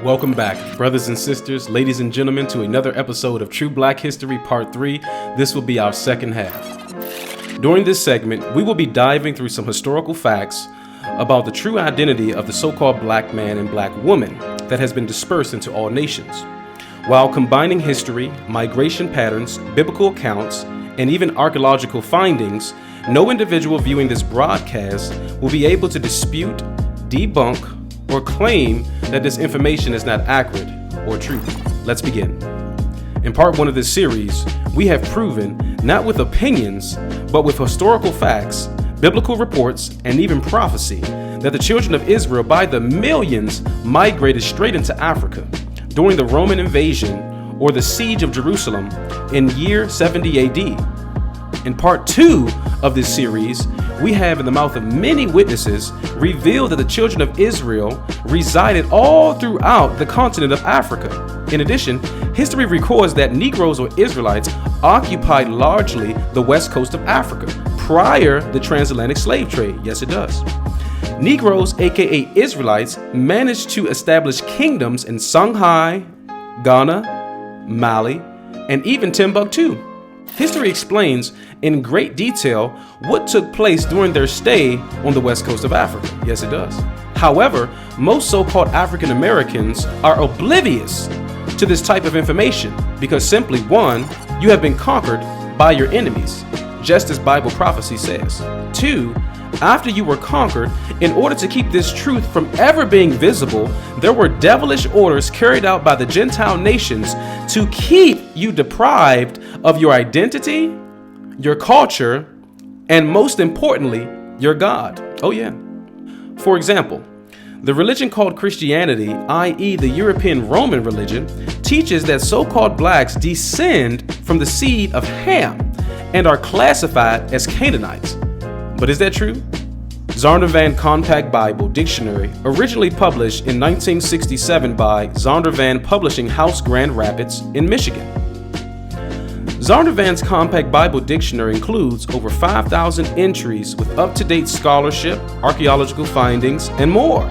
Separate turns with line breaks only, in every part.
Welcome back, brothers and sisters, ladies and gentlemen, to another episode of True Black History Part 3. This will be our second half. During this segment, we will be diving through some historical facts about the true identity of the so-called black man and black woman that has been dispersed into all nations. While combining history, migration patterns, biblical accounts, and even archaeological findings, no individual viewing this broadcast will be able to dispute, debunk, or claim that this information is not accurate or true. Let's begin. In part 1 of this series, we have proven, not with opinions, but with historical facts, biblical reports, and even prophecy, that the children of Israel by the millions migrated straight into Africa during the Roman invasion or the siege of Jerusalem in year 70 AD. In part 2 of this series, we have in the mouth of many witnesses revealed that the children of Israel resided all throughout the continent of Africa. In addition, history records that Negroes or Israelites occupied largely the west coast of Africa prior to the transatlantic slave trade. Yes, it does. Negroes, aka Israelites, managed to establish kingdoms in Songhai, Ghana, Mali, and even Timbuktu. History explains in great detail what took place during their stay on the west coast of Africa. Yes, it does. However, most so-called African Americans are oblivious to this type of information because simply, one, you have been conquered by your enemies, just as Bible prophecy says. Two, after you were conquered, in order to keep this truth from ever being visible, there were devilish orders carried out by the Gentile nations to keep you deprived of your identity, your culture, and most importantly, your God. Oh yeah. For example, the religion called Christianity, i.e. the European Roman religion, teaches that so-called blacks descend from the seed of Ham and are classified as Canaanites. But is that true? Zondervan Compact Bible Dictionary, originally published in 1967 by Zondervan Publishing House, Grand Rapids in Michigan. Zondervan's Compact Bible Dictionary includes over 5,000 entries with up-to-date scholarship, archaeological findings, and more.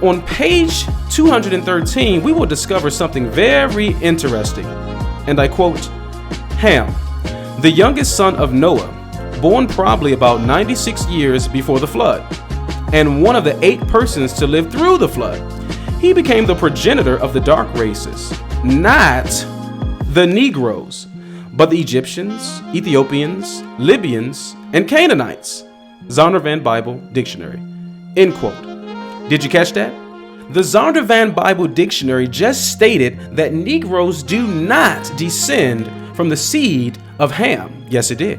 On page 213, we will discover something very interesting. And I quote, Ham, the youngest son of Noah, born probably about 96 years before the flood, and one of the 8 persons to live through the flood. He became the progenitor of the dark races, not the Negroes, but the Egyptians, Ethiopians, Libyans, and Canaanites. Zondervan Bible Dictionary. End quote. Did you catch that? The Zondervan Bible Dictionary just stated that Negroes do not descend from the seed of Ham. Yes, it did.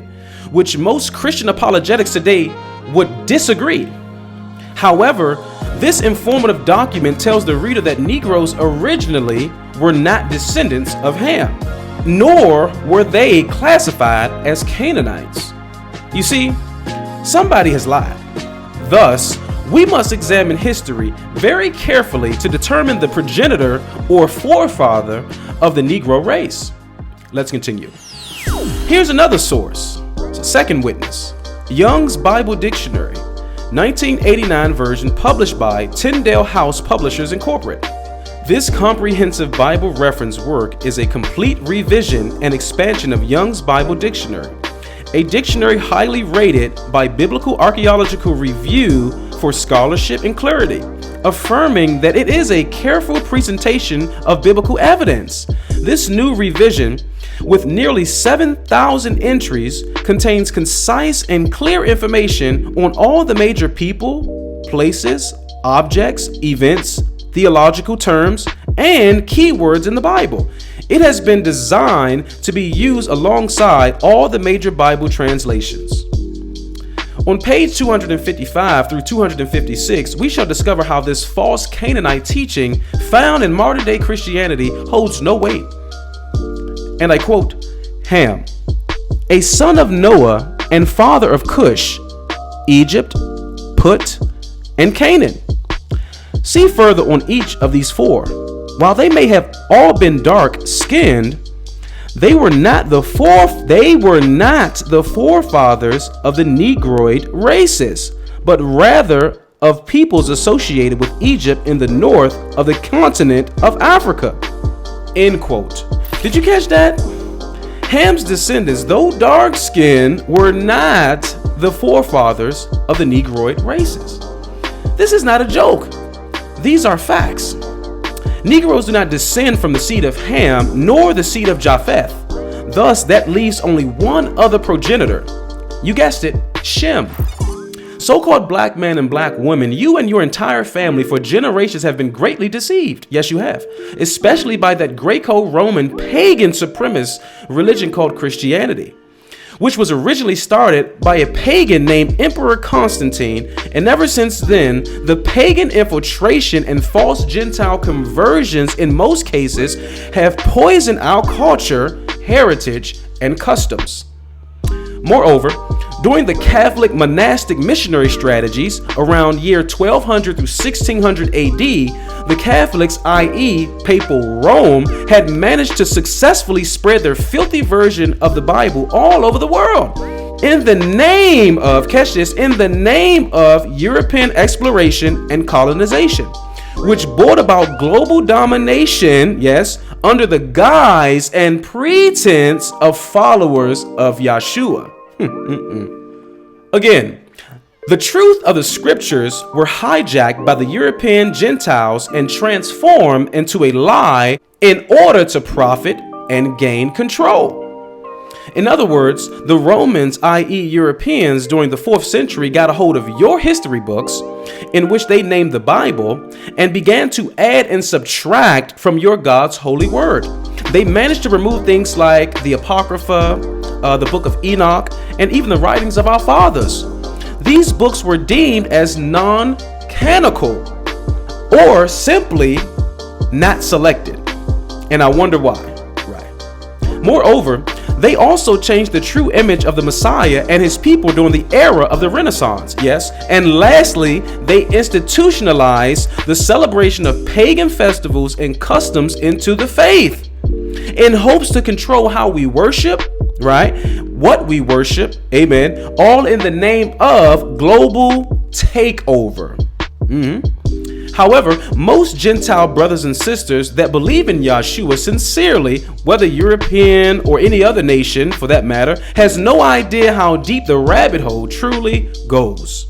Which most Christian apologetics today would disagree. However, this informative document tells the reader that Negroes originally were not descendants of Ham, nor were they classified as Canaanites. You see, somebody has lied. Thus, we must examine history very carefully to determine the progenitor or forefather of the Negro race. Let's continue. Here's another source. Second witness, Young's Bible Dictionary, 1989 version published by Tyndale House Publishers Incorporated. This comprehensive Bible reference work is a complete revision and expansion of Young's Bible Dictionary, a dictionary highly rated by Biblical Archaeological Review for scholarship and clarity, affirming that it is a careful presentation of biblical evidence. This new revision, with nearly 7,000 entries, contains concise and clear information on all the major people, places, objects, events, theological terms, and keywords in the Bible. It has been designed to be used alongside all the major Bible translations. On page 255 through 256, we shall discover how this false Canaanite teaching found in modern-day Christianity holds no weight. And I quote, Ham, a son of Noah and father of Cush, Egypt, Put, and Canaan. See further on each of these 4. While they may have all been dark-skinned, they were not the forefathers of the Negroid races, but rather of peoples associated with Egypt in the north of the continent of Africa. End quote. Did you catch that? Ham's descendants, though dark-skinned, were not the forefathers of the Negroid races. This is not a joke. These are facts. Negroes do not descend from the seed of Ham nor the seed of Japheth. Thus, that leaves only one other progenitor. You guessed it, Shem. So-called black men and black women, you and your entire family for generations have been greatly deceived. Yes, you have. Especially by that Greco-Roman pagan supremacist religion called Christianity, which was originally started by a pagan named Emperor Constantine. And ever since then, the pagan infiltration and false Gentile conversions in most cases have poisoned our culture, heritage, and customs. Moreover, during the Catholic monastic missionary strategies around year 1200 through 1600 AD, the Catholics, i.e. Papal Rome, had managed to successfully spread their filthy version of the Bible all over the world in the name of, catch this, in the name of European exploration and colonization, which brought about global domination, yes, under the guise and pretense of followers of Yeshua. Again, the truth of the scriptures were hijacked by the European Gentiles and transformed into a lie in order to profit and gain control. In other words, the Romans, i.e. Europeans, during the 4th century got a hold of your history books, in which they named the Bible, and began to add and subtract from your God's holy word. They managed to remove things like the Apocrypha, the Book of Enoch, and even the writings of our fathers. These books were deemed as non-canonical, or simply not selected. And I wonder why. Right. Moreover, they also changed the true image of the Messiah and his people during the era of the Renaissance. Yes. And lastly, they institutionalized the celebration of pagan festivals and customs into the faith in hopes to control how we worship, right? What we worship, amen, all in the name of global takeover. However, most Gentile brothers and sisters that believe in Yeshua sincerely, whether European or any other nation for that matter, has no idea how deep the rabbit hole truly goes.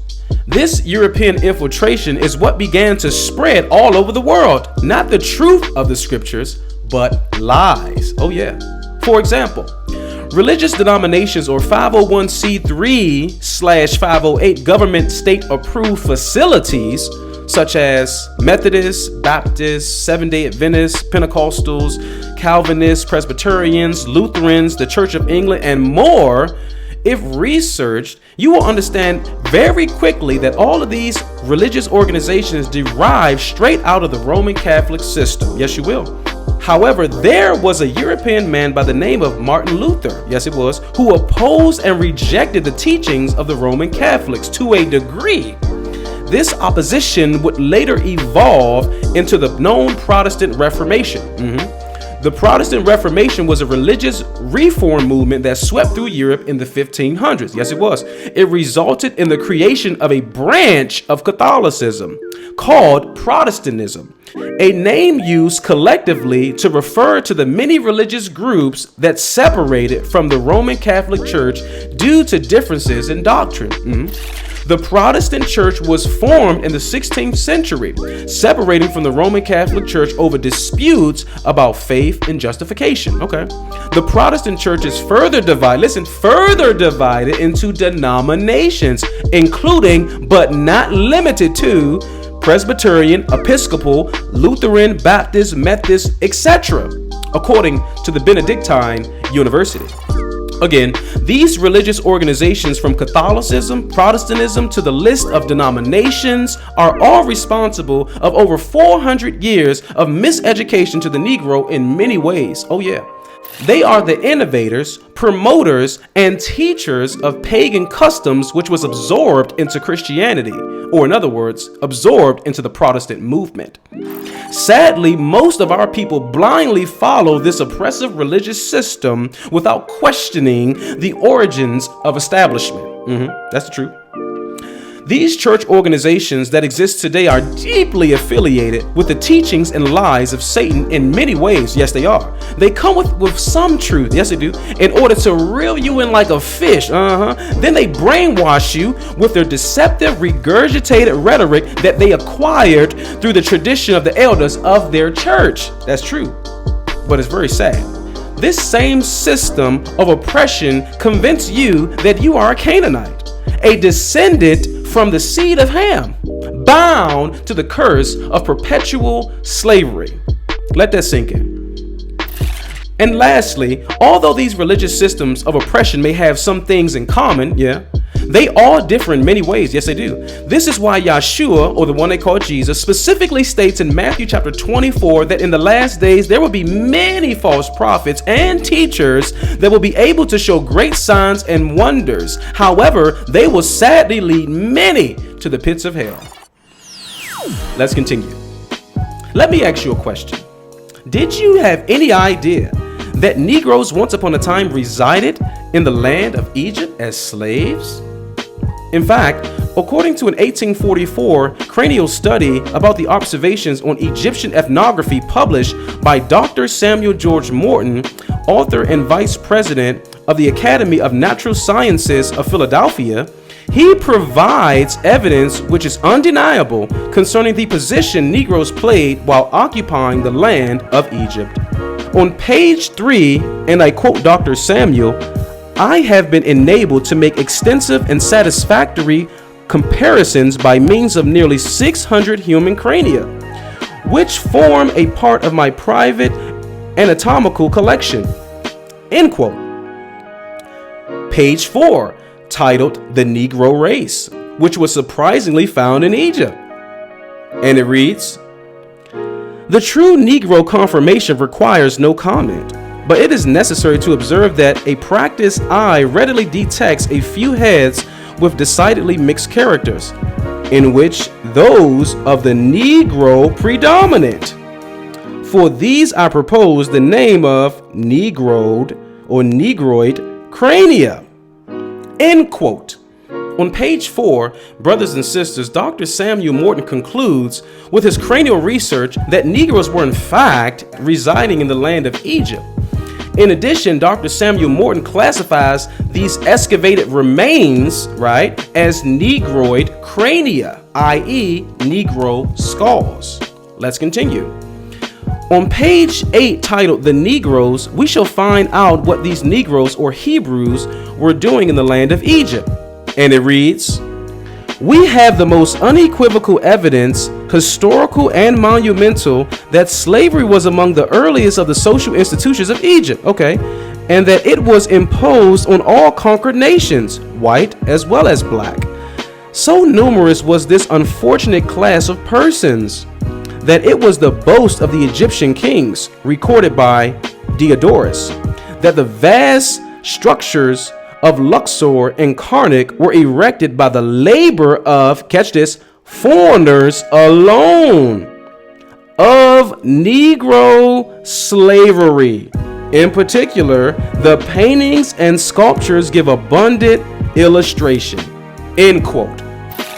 This European infiltration is what began to spread all over the world, not the truth of the scriptures, but lies. Oh yeah. For example, religious denominations or 501c3/508 government state approved facilities such as Methodists, Baptists, Seventh-day Adventists, Pentecostals, Calvinists, Presbyterians, Lutherans, the Church of England, and more. If researched, you will understand very quickly that all of these religious organizations derive straight out of the Roman Catholic system. Yes, you will. However, there was a European man by the name of Martin Luther, yes it was, who opposed and rejected the teachings of the Roman Catholics to a degree. This opposition would later evolve into the known Protestant Reformation. The Protestant Reformation was a religious reform movement that swept through Europe in the 1500s. Yes, it was. It resulted in the creation of a branch of Catholicism called Protestantism, a name used collectively to refer to the many religious groups that separated from the Roman Catholic Church due to differences in doctrine. The Protestant Church was formed in the 16th century, separating from the Roman Catholic Church over disputes about faith and justification. Okay. The Protestant Church is further divided into denominations, including but not limited to Presbyterian, Episcopal, Lutheran, Baptist, Methodist, etc., according to the Benedictine University. Again, these religious organizations, from Catholicism, Protestantism to the list of denominations, are all responsible of over 400 years of miseducation to the Negro in many ways. Oh yeah. They are the innovators, promoters, and teachers of pagan customs which was absorbed into Christianity, or in other words, absorbed into the Protestant movement. Sadly, most of our people blindly follow this oppressive religious system without questioning the origins of establishment. That's the truth. These church organizations that exist today are deeply affiliated with the teachings and lies of Satan in many ways. Yes, they are. They come with some truth. Yes, they do. In order to reel you in like a fish. Then they brainwash you with their deceptive, regurgitated rhetoric that they acquired through the tradition of the elders of their church. That's true. But it's very sad. This same system of oppression convinced you that you are a Canaanite, a descendant from the seed of Ham, bound to the curse of perpetual slavery. Let that sink in. And lastly, although these religious systems of oppression may have some things in common, they all differ in many ways. Yes, they do. This is why Yeshua, or the one they call Jesus, specifically states in Matthew chapter 24 that in the last days there will be many false prophets and teachers that will be able to show great signs and wonders. However, they will sadly lead many to the pits of hell. Let's continue. Let me ask you a question. Did you have any idea that Negroes once upon a time resided in the land of Egypt as slaves? In fact, according to an 1844 cranial study about the observations on Egyptian ethnography published by Dr. Samuel George Morton, author and vice president of the Academy of Natural Sciences of Philadelphia, he provides evidence which is undeniable concerning the position Negroes played while occupying the land of Egypt. On page 3, and I quote Dr. Samuel, "I have been enabled to make extensive and satisfactory comparisons by means of nearly 600 human crania, which form a part of my private anatomical collection." End quote. Page 4, titled "The Negro Race," which was surprisingly found in Egypt. And it reads, "The true Negro conformation requires no comment, but it is necessary to observe that a practiced eye readily detects a few heads with decidedly mixed characters, in which those of the Negro predominate. For these I propose the name of Negroid or Negroid crania." End quote. On page 4, brothers and sisters, Dr. Samuel Morton concludes with his cranial research that Negroes were in fact residing in the land of Egypt. In addition, Dr. Samuel Morton classifies these excavated remains, as Negroid crania, i.e. Negro skulls. Let's continue. On page 8, titled "The Negroes," we shall find out what these Negroes or Hebrews were doing in the land of Egypt. And it reads, "We have the most unequivocal evidence, historical and monumental, that slavery was among the earliest of the social institutions of Egypt." Okay. And that it was imposed on all conquered nations, white as well as black. So numerous was this unfortunate class of persons that it was the boast of the Egyptian kings, recorded by Diodorus, that the vast structures of Luxor and Karnak were erected by the labor of, catch this, foreigners alone, of Negro slavery. In particular, the paintings and sculptures give abundant illustration. End quote.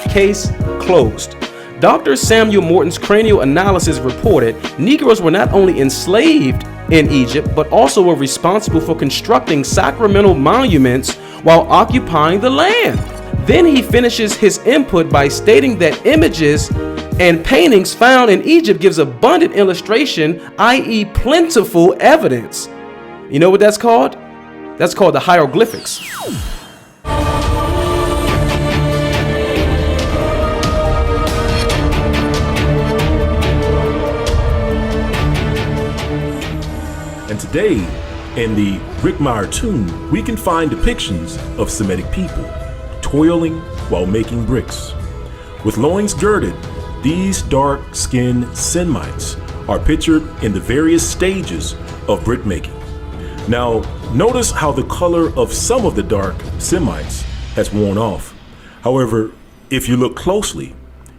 Case closed. Dr. Samuel Morton's cranial analysis reported Negroes were not only enslaved in Egypt, but also were responsible for constructing sacramental monuments while occupying the land. Then he finishes his input by stating that images and paintings found in Egypt gives abundant illustration, i.e. plentiful evidence. You know what that's called? That's called the hieroglyphics.
And today, in the Rickmeyer tomb, we can find depictions of Semitic people toiling while making bricks. With loins girded, these dark-skinned Semites are pictured in the various stages of brick making. Now, notice how the color of some of the dark Semites has worn off. However, if you look closely,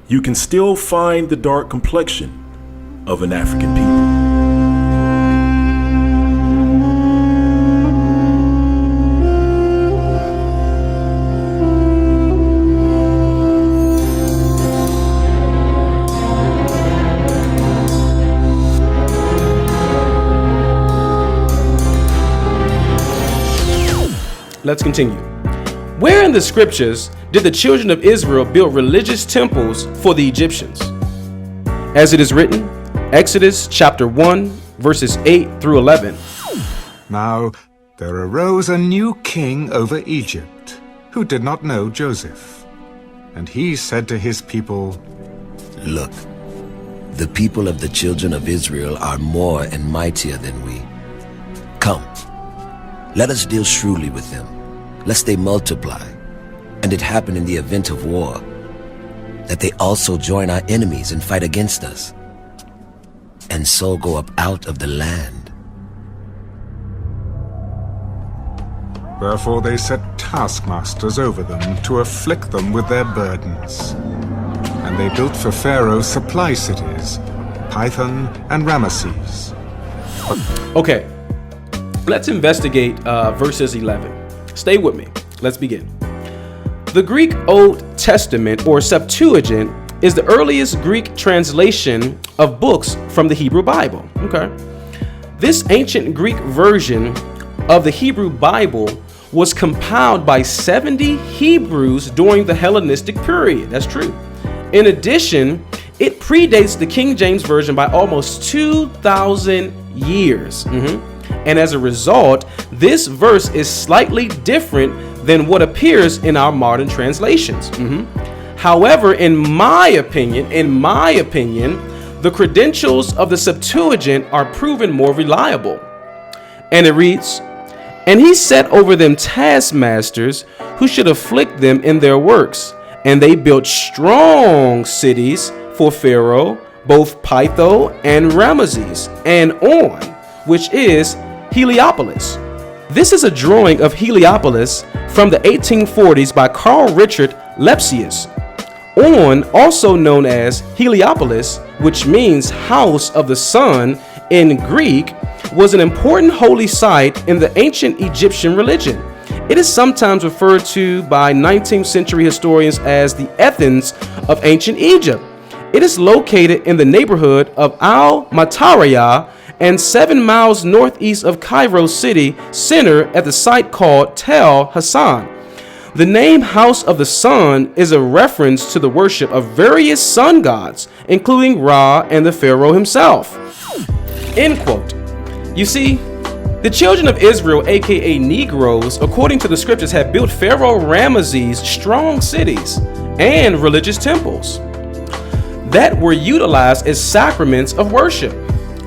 you can still find the dark complexion of an African people.
Let's continue. Where in the scriptures did the children of Israel build religious temples for the Egyptians? As it is written, Exodus chapter 1, verses 8 through 11.
Now there arose a new king over Egypt, who did not know Joseph. And he said to his people,
Look, the people of the children of Israel are more and mightier than we. Come, let us deal shrewdly with them, lest they multiply, and it happen in the event of war, that they also join our enemies and fight against us, and so go up out of the land.
Wherefore they set taskmasters over them to afflict them with their burdens. And they built for Pharaoh supply cities, Pithom and Ramesses.
Okay, let's investigate verses 11. Stay with me. Let's begin. The Greek Old Testament, or Septuagint, is the earliest Greek translation of books from the Hebrew Bible. Okay. This ancient Greek version of the Hebrew Bible was compiled by 70 Hebrews during the Hellenistic period. That's true. In addition, it predates the King James Version by almost 2,000 years. And as a result, this verse is slightly different than what appears in our modern translations. However, in my opinion, the credentials of the Septuagint are proven more reliable. And it reads, And he set over them taskmasters who should afflict them in their works. And they built strong cities for Pharaoh, both Pithom and Ramesses, and On, which is Heliopolis. This is a drawing of Heliopolis from the 1840s by Carl Richard Lepsius. On, also known as Heliopolis, which means house of the sun in Greek, was an important holy site in the ancient Egyptian religion. It is sometimes referred to by 19th century historians as the Athens of ancient Egypt. It is located in the neighborhood of Al-Matariyah and 7 miles northeast of Cairo city center at the site called Tel Hassan. The name House of the Sun is a reference to the worship of various sun gods, including Ra and the Pharaoh himself. End quote. You see, the children of Israel, aka Negroes, according to the scriptures, had built Pharaoh Ramesses strong cities and religious temples that were utilized as sacraments of worship.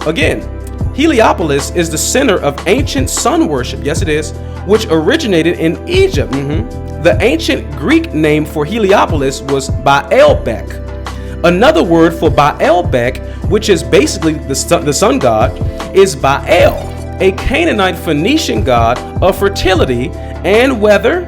Again, Heliopolis is the center of ancient sun worship, yes it is, which originated in Egypt. The ancient Greek name for Heliopolis was Baalbek. Another word for Baalbek, which is basically the sun god, is Baal, a Canaanite Phoenician god of fertility and weather,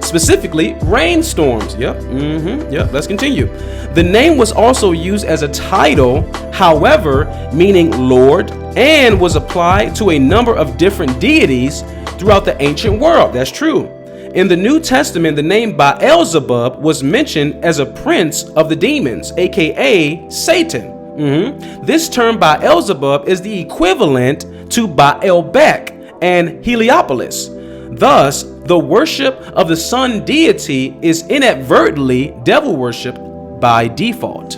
specifically rainstorms. Let's continue. The name was also used as a title, however, meaning Lord, and was applied to a number of different deities throughout the ancient world. That's true. In the New Testament, the name Beelzebub was mentioned as a prince of the demons, aka Satan. This term Beelzebub is the equivalent to Baalbek and Heliopolis. Thus, the worship of the sun deity is inadvertently devil worship by default.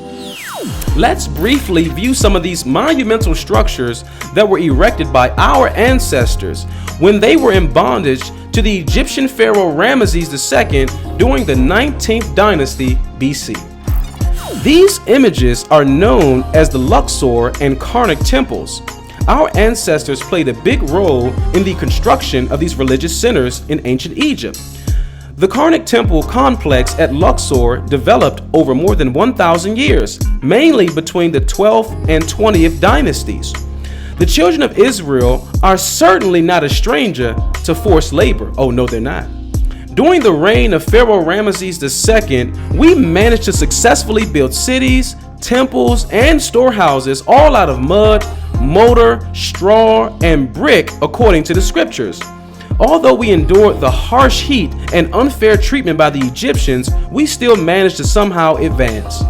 Let's briefly view some of these monumental structures that were erected by our ancestors when they were in bondage to the Egyptian pharaoh Ramesses II during the 19th dynasty BC. These images are known as the Luxor and Karnak temples. Our ancestors played a big role in the construction of these religious centers in ancient Egypt. The Karnak temple complex at Luxor developed over more than 1,000 years, mainly between the 12th and 20th dynasties. The children of Israel are certainly not a stranger to forced labor. Oh, no, they're not. During the reign of Pharaoh Ramesses II, we managed to successfully build cities, temples, and storehouses all out of mud, mortar, straw, and brick according to the scriptures. Although we endured the harsh heat and unfair treatment by the Egyptians, we still managed to somehow advance.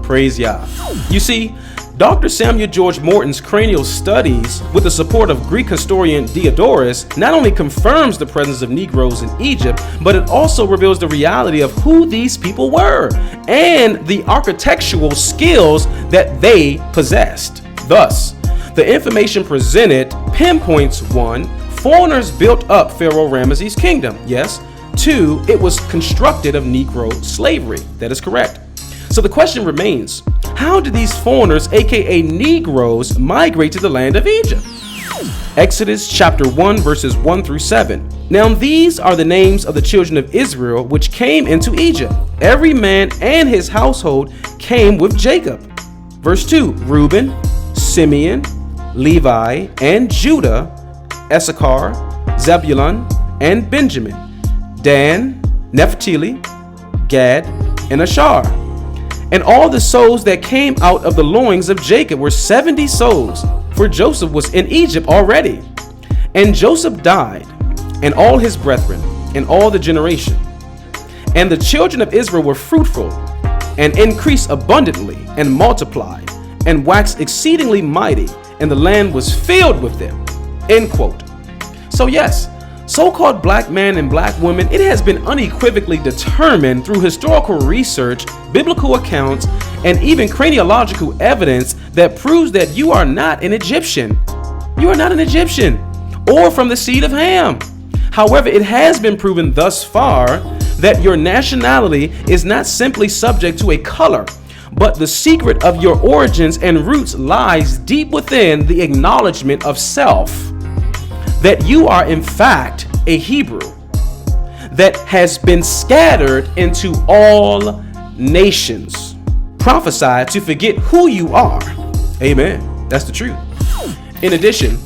Praise Yah. You see, Dr. Samuel George Morton's cranial studies, with the support of Greek historian Diodorus, not only confirms the presence of Negroes in Egypt, but it also reveals the reality of who these people were and the architectural skills that they possessed. Thus, the information presented pinpoints: 1, foreigners built up Pharaoh Ramesses' kingdom. Yes. 2, it was constructed of Negro slavery. That is correct. So the question remains, how did these foreigners, aka Negroes, migrate to the land of Egypt? Exodus chapter 1 verses 1 through 7. Now these are the names of the children of Israel which came into Egypt. Every man and his household came with Jacob. Verse 2, Reuben, Simeon, Levi, and Judah, Issachar, Zebulun, and Benjamin, Dan, Naphtali, Gad, and Asher. And all the souls that came out of the loins of Jacob were 70 souls, for Joseph was in Egypt already. And Joseph died, and all his brethren, and all the generation. And the children of Israel were fruitful, and increased abundantly, and multiplied, and waxed exceedingly mighty, and the land was filled with them. End quote. So yes, so-called black men and black women, it has been unequivocally determined through historical research, biblical accounts, and even craniological evidence that proves that you are not an Egyptian. You are not an Egyptian or from the seed of Ham. However, it has been proven thus far that your nationality is not simply subject to a color, but the secret of your origins and roots lies deep within the acknowledgement of self. That you are in fact a Hebrew that has been scattered into all nations. Prophesied to forget who you are. Amen. That's the truth. In addition,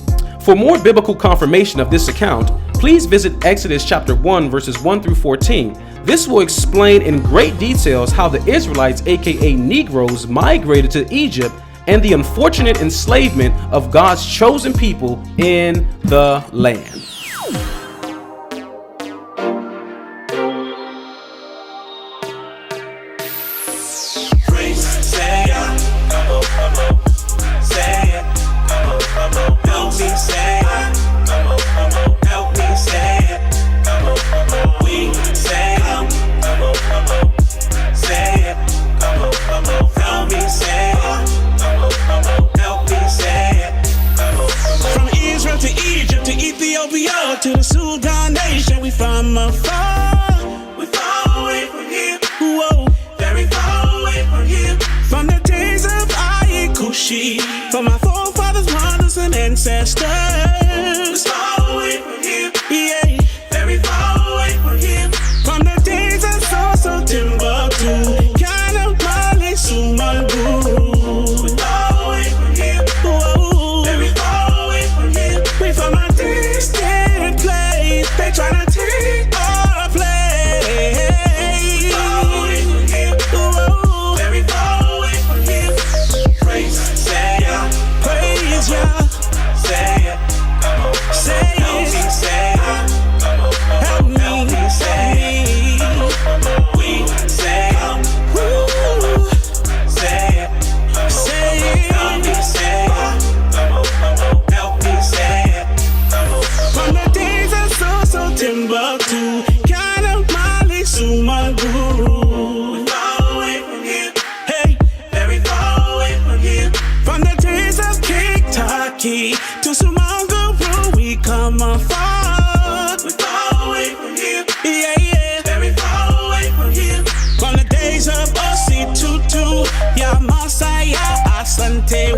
for more biblical confirmation of this account, please visit Exodus chapter 1 verses 1 through 14. This will explain in great details how the Israelites, aka Negroes, migrated to Egypt and the unfortunate enslavement of God's chosen people in the land.
To the Sudan nation, we from afar. We far away from here. Whoa, very far away from here. From the days of Kushi, from our forefathers, mothers, and ancestors. We far away from here. Yeah, very far away from here. From the days of Soso, Timbuktu, Ghana, Mali, Sumangu. We far away from here. Whoa, very far away from here. We from a distant place. They tryna take our place. Far away from here. Whoa, very far away from here. Praise, say ya. Praise ya. Say it. Say it. Help me say it. Help me say it. We say it. Woo. Say it. Say it. Help me say it. Help me say it. From the days of Soso, Timbuktu, Ghana, Mali, Sumangu. We far away from here. Hey, very far away from here. From the days of Kentucky to Sumangu, we come afar. We far away from here. Yeah, yeah, very far away from here. From the days of Osi Tutu, Yamasaya, Asante.